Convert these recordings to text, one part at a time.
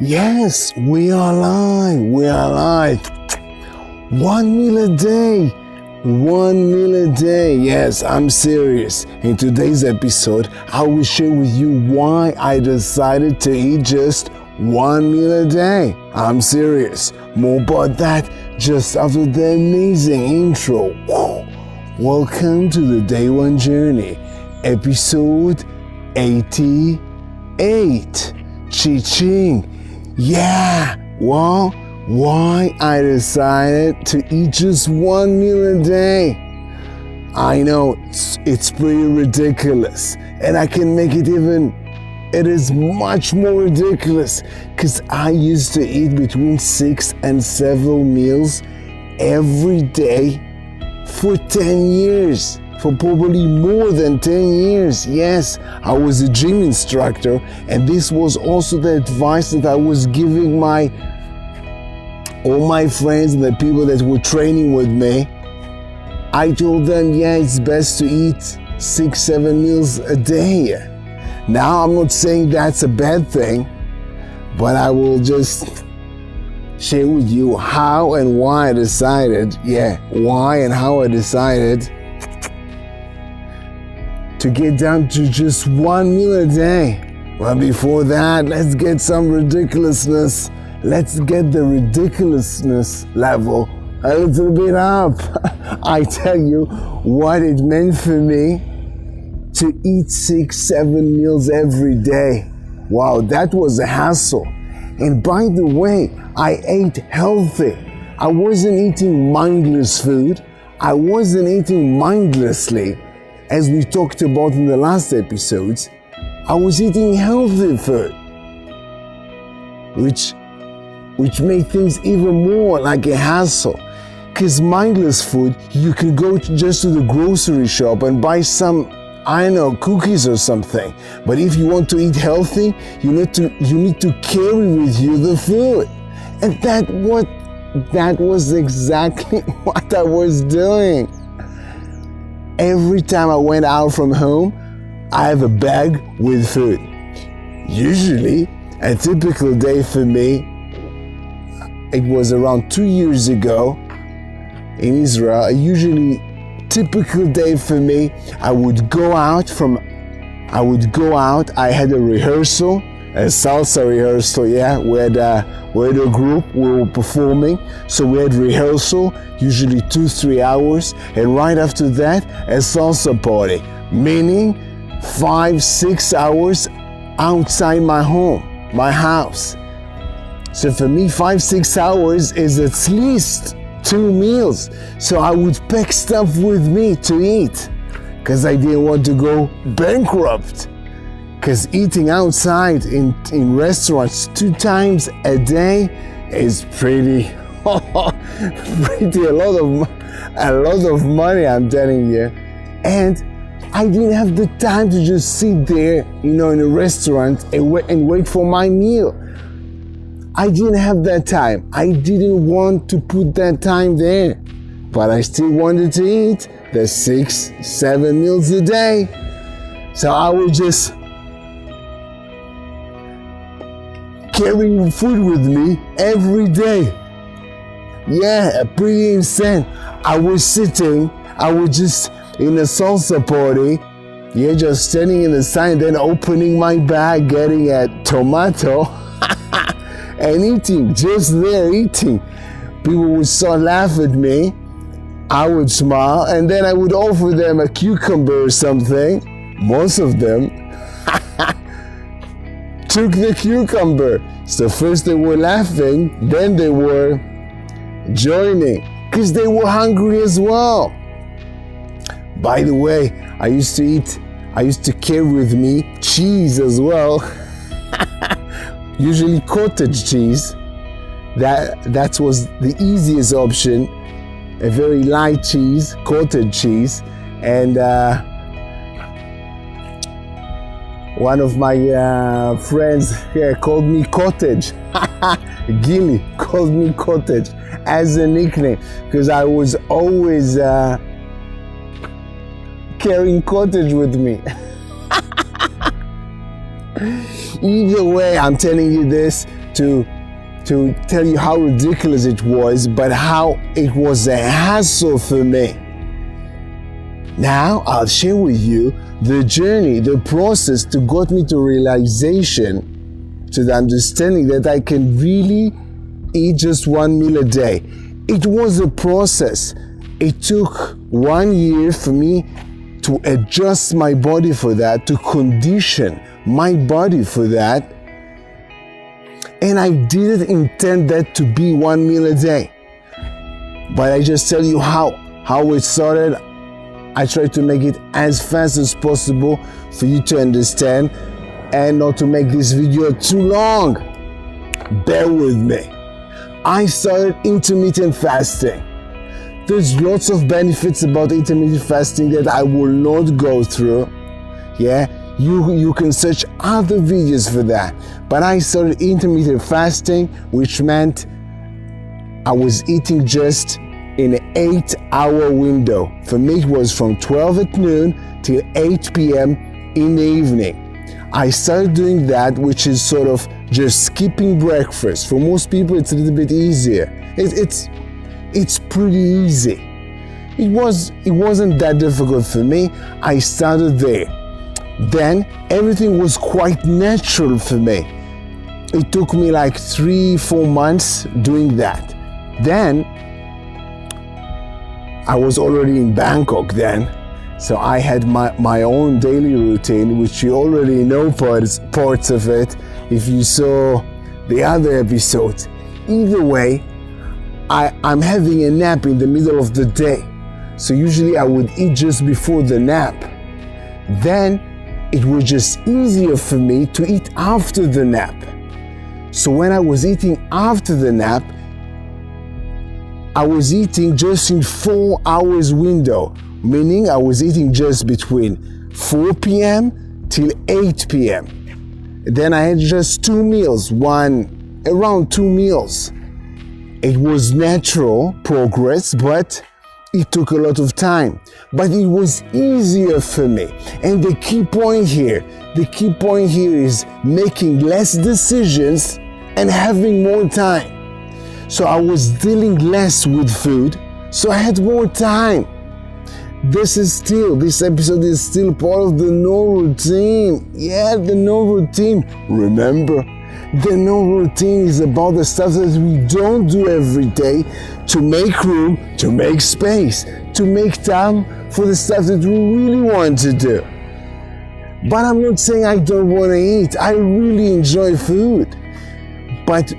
Yes, we are live. We are live. 1 meal a day. 1 meal a day. Yes, I'm serious. In today's episode, I will share with you why I decided to eat just 1 meal a day. I'm serious. More about that just after the amazing intro. Welcome to the Day One Journey, episode 88. Chi-ching. Yeah, well, why I decided to eat just 1 meal a day. I know it's pretty ridiculous, and I can make it is much more ridiculous because I used to eat between 6 and 7 meals every day for 10 years. For probably more than 10 years. Yes, I was a gym instructor, and this was also the advice that I was giving all my friends and the people that were training with me. I told them, yeah, it's best to eat 6-7 meals a day. Now, I'm not saying that's a bad thing, but I will just share with you how and why I decided, to get down to just 1 meal a day. But before that, let's get some ridiculousness. Let's get the ridiculousness level a little bit up. I tell you what it meant for me to eat 6-7 meals every day. Wow, that was a hassle. And by the way, I ate healthy. I wasn't eating mindless food. I wasn't eating mindlessly. As we talked about in the last episodes, I was eating healthy food, which made things even more like a hassle. Because mindless food, you can go just to the grocery shop and buy some, cookies or something. But if you want to eat healthy, you need to carry with you the food. And that was exactly what I was doing. Every time I went out from home, I have a bag with food. Usually, a typical day for me, it was around 2 years ago in Israel. Typical day for me, I would go out, I had a rehearsal, a salsa rehearsal, where the group were performing. So we had rehearsal, usually 2-3 hours, and right after that, a salsa party, meaning 5-6 hours outside my house. So for me, 5-6 hours is at least 2 meals. So I would pack stuff with me to eat, because I didn't want to go bankrupt. Because eating outside in restaurants 2 times a day is pretty a lot of money, I'm telling you. And I didn't have the time to just sit there, in a restaurant and wait for my meal. I didn't have that time. I didn't want to put that time there. But I still wanted to eat the 6-7 meals a day. So I would just carrying food with me every day. Yeah, pretty insane. I was just in a salsa party, just standing in the side, then opening my bag, getting a tomato, and eating, just there eating. People would start laughing at me. I would smile, and then I would offer them a cucumber or something. Most of them took the cucumber. So first they were laughing, then they were joining, because they were hungry as well. By the way, I used to carry with me cheese as well. Usually cottage cheese. That was the easiest option. A very light cheese, cottage cheese. And one of my friends here called me Cottage. Gilly called me Cottage as a nickname, because I was always carrying cottage with me. Either way, I'm telling you this to tell you how ridiculous it was, but how it was a hassle for me. Now I'll share with you the journey, the process that got me to realization, to the understanding that I can really eat just one meal a day. It was a process. It took 1 year for me to adjust my body for that, to condition my body for that. And I didn't intend that to be one meal a day. But I just tell you how it started. I tried to make it as fast as possible for you to understand and not to make this video too long. Bear with me. I started intermittent fasting. There's lots of benefits about intermittent fasting that I will not go through. Yeah, you can search other videos for that. But I started intermittent fasting, which meant I was eating just in an 8-hour window. For me, it was from 12 at noon till 8 p.m. in the evening. I started doing that, which is sort of just skipping breakfast. For most people, it's a little bit easier. It's pretty easy. It wasn't that difficult for me. I started there. Then everything was quite natural for me. It took me like 3-4 months doing that. Then I was already in Bangkok then, so I had my own daily routine, which you already know parts of it if you saw the other episodes. Either way, I'm having a nap in the middle of the day. So usually I would eat just before the nap. Then it was just easier for me to eat after the nap. So when I was eating after the nap, I was eating just in 4 hours window, meaning I was eating just between 4 p.m. till 8 p.m. Then I had just 2 meals, around 2 meals. It was natural progress, but it took a lot of time. But it was easier for me. And the key point here is making less decisions and having more time. So I was dealing less with food, so I had more time. This episode is still part of the no routine. Yeah, the no routine. Remember, the no routine is about the stuff that we don't do every day to make room, to make space, to make time for the stuff that we really want to do. But I'm not saying I don't want to eat. I really enjoy food. But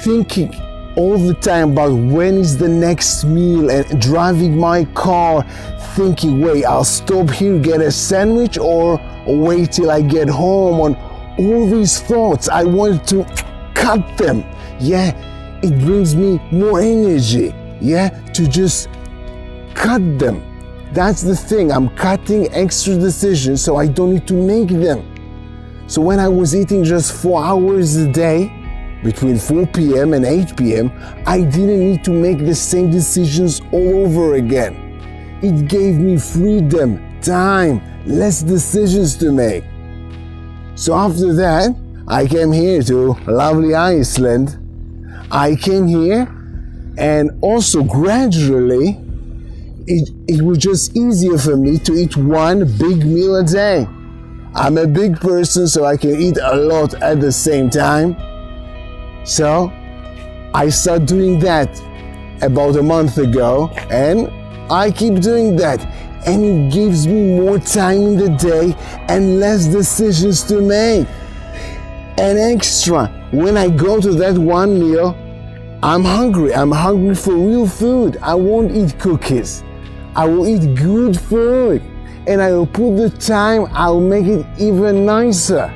thinking all the time about when is the next meal and driving my car thinking, wait, I'll stop here, get a sandwich, or wait till I get home, on all these thoughts, I want to cut them. Yeah, it brings me more energy, yeah, to just cut them. That's the thing, I'm cutting extra decisions so I don't need to make them. So when I was eating just 4 hours a day, between 4 p.m. and 8 p.m., I didn't need to make the same decisions all over again. It gave me freedom, time, less decisions to make. So after that, I came here to lovely Iceland. I came here, and also gradually, it was just easier for me to eat one big meal a day. I'm a big person, so I can eat a lot at the same time. So I started doing that about a month ago, and I keep doing that. And it gives me more time in the day and less decisions to make. And extra, when I go to that one meal, I'm hungry. I'm hungry for real food. I won't eat cookies. I will eat good food. And I will put the time, I'll make it even nicer.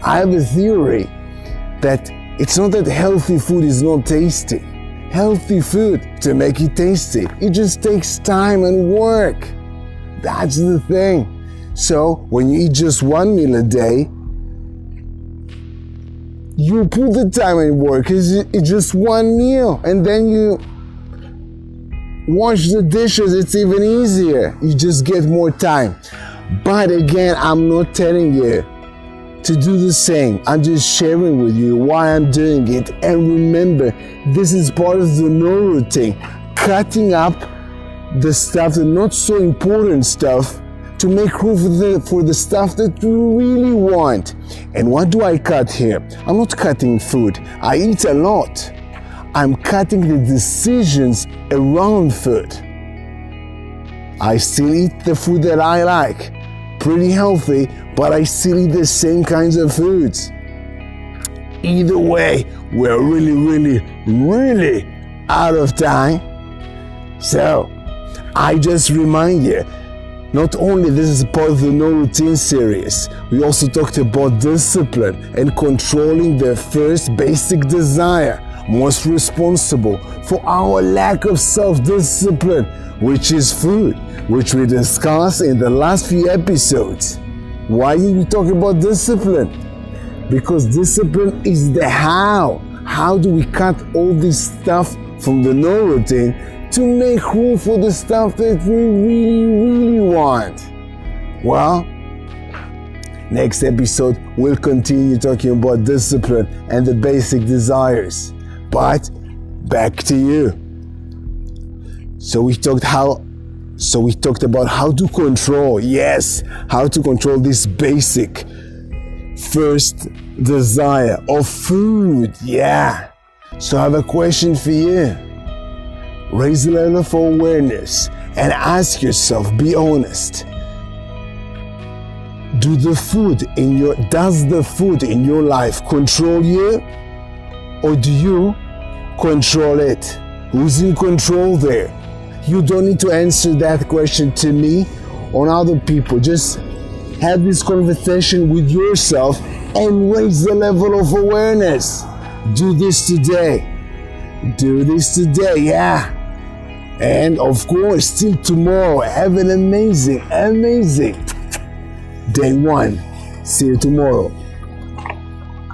I have a theory that it's not that healthy food is not tasty. Healthy food, to make it tasty, it just takes time and work. That's the thing. So when you eat just one meal a day, you put the time and work. It's just one meal, and then you wash the dishes. It's even easier. You just get more time. But again, I'm not telling you to do the same. I'm just sharing with you why I'm doing it. And remember, this is part of the no routine. Cutting up the stuff, the not so important stuff, to make room for the stuff that you really want. And what do I cut here? I'm not cutting food. I eat a lot. I'm cutting the decisions around food. I still eat the food that I like. Pretty healthy, but I still eat the same kinds of foods. Either way, we're really out of time. So, I just remind you, not only this is part of the No Routine series, we also talked about discipline and controlling the first basic desire, most responsible for our lack of self-discipline, which is food, which we discussed in the last few episodes. Why did we talk about discipline? Because discipline is the how. How do we cut all this stuff from the no routine to make room for the stuff that we really want? Well, next episode we'll continue talking about discipline and the basic desires. But back to you. So we talked about how to control, how to control this basic first desire of food. So I have a question for you. Raise the level of awareness and ask yourself, be honest. Does the food in your life control you, or do you control it? Who's in control there? You don't need to answer that question to me or other people. Just have this conversation with yourself and raise the level of awareness. Do this today. And of course, till tomorrow, have an amazing day one. See you tomorrow.